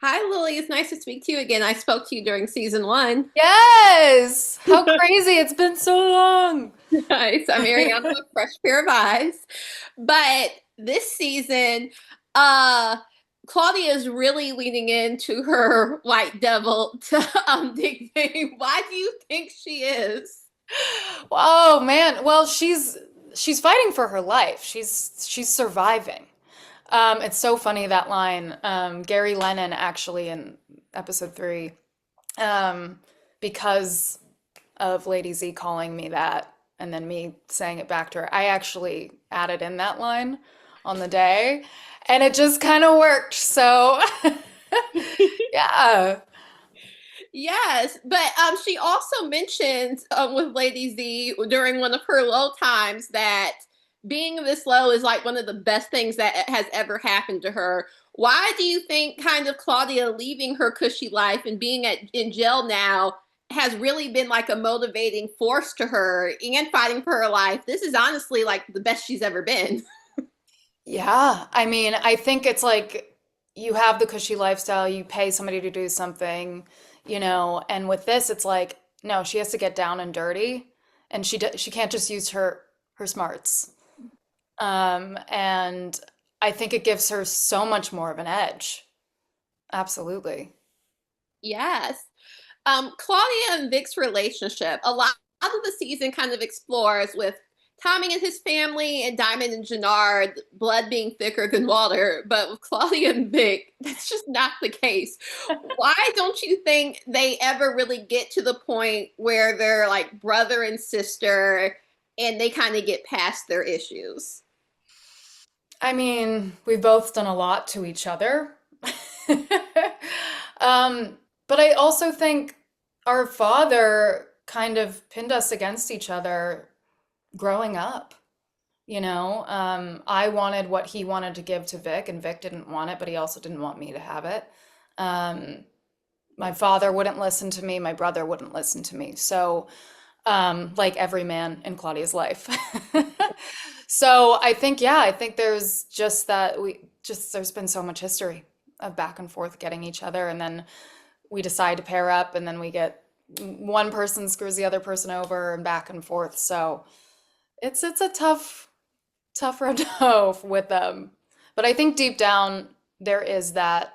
Hi, Lily. It's nice to speak to you again. I spoke to you during season one. Yes! How crazy. It's been so long. Nice. I'm Ariana with a fresh pair of eyes. But this season, uh, Claudia is really leaning into her white devil to nickname. Why do you think she is? Oh man. Well, she's fighting for her life. She's surviving. It's so funny that line. Gary Lennon actually in episode 3, um, because of Lady Z calling me that and then me saying it back to her. I actually added in that line on the day and it just kind of worked. So, yeah. Yes, but she also mentions with Lady Z during one of her low times that being this low is like one of the best things that has ever happened to her. Why do you think kind of Claudia leaving her cushy life and being in jail now has really been like a motivating force to her and fighting for her life? This is honestly like the best she's ever been. Yeah, I mean, I think it's like you have the cushy lifestyle, you pay somebody to do something, and with this, it's like, no, she has to get down and dirty, and she can't just use her smarts. And I think it gives her so much more of an edge. Absolutely. Yes. Claudia and Vic's relationship, a lot of the season kind of explores with Tommy and his family and Diamond and Jenard, blood being thicker than water. But with Claudia and Vic, that's just not the case. Why don't you think they ever really get to the point where they're like brother and sister and they kind of get past their issues? I mean, we've both done a lot to each other. But I also think our father kind of pinned us against each other growing up. I wanted what he wanted to give to Vic, and Vic didn't want it, but he also didn't want me to have it. Um, my father wouldn't listen to me, my brother wouldn't listen to me. So, like every man in Claudia's life. So I think, yeah, I think there's just that there's been so much history of back and forth getting each other, and then we decide to pair up, and then we get one person screws the other person over and back and forth. So it's a tough road to hoe with them. But I think deep down there is that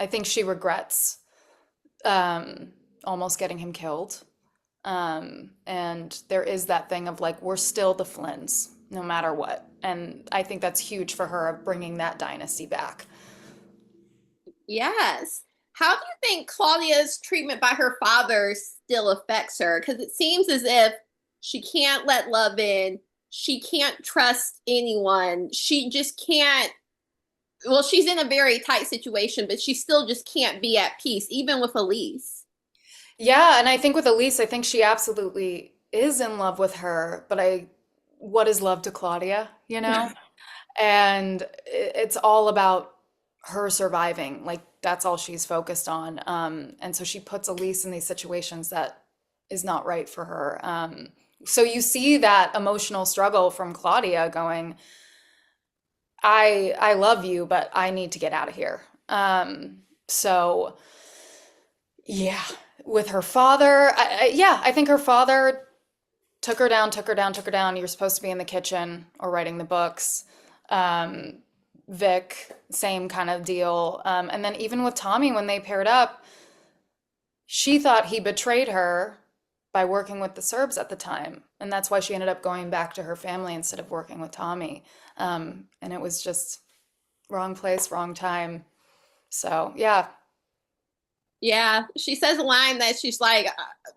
I think she regrets um, almost getting him killed. And there is that thing of like, we're still the Flynns, no matter what. And I think that's huge for her of bringing that dynasty back. Yes. How do you think Claudia's treatment by her father still affects her? Because it seems as if she can't let love in. She can't trust anyone. She just can't. Well, she's in a very tight situation, but she still just can't be at peace, even with Elise. Yeah, and I think with Elise, I think she absolutely is in love with her, but what is love to Claudia, you know? And it's all about her surviving. Like that's all she's focused on. And so she puts Elise in these situations that is not right for her. So you see that emotional struggle from Claudia going, I love you, but I need to get out of here. So yeah, with her father, yeah, I think her father took her down, took her down, took her down. You're supposed to be in the kitchen or writing the books. Um, Vic, same kind of deal. And then even with Tommy, when they paired up, she thought he betrayed her by working with the Serbs at the time. And that's why she ended up going back to her family instead of working with Tommy. And it was just wrong place, wrong time. So, yeah. Yeah, she says a line that she's like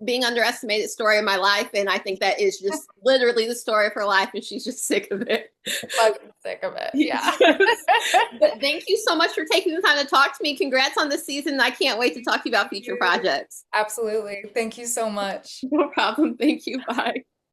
being underestimated story of my life, and I think that is just literally the story of her life, and she's just sick of it. Fucking sick of it. Yeah. Yes. But thank you so much for taking the time to talk to me. Congrats on this season. I can't wait to talk to you about future projects. Absolutely. Thank you so much. No problem. Thank you. Bye.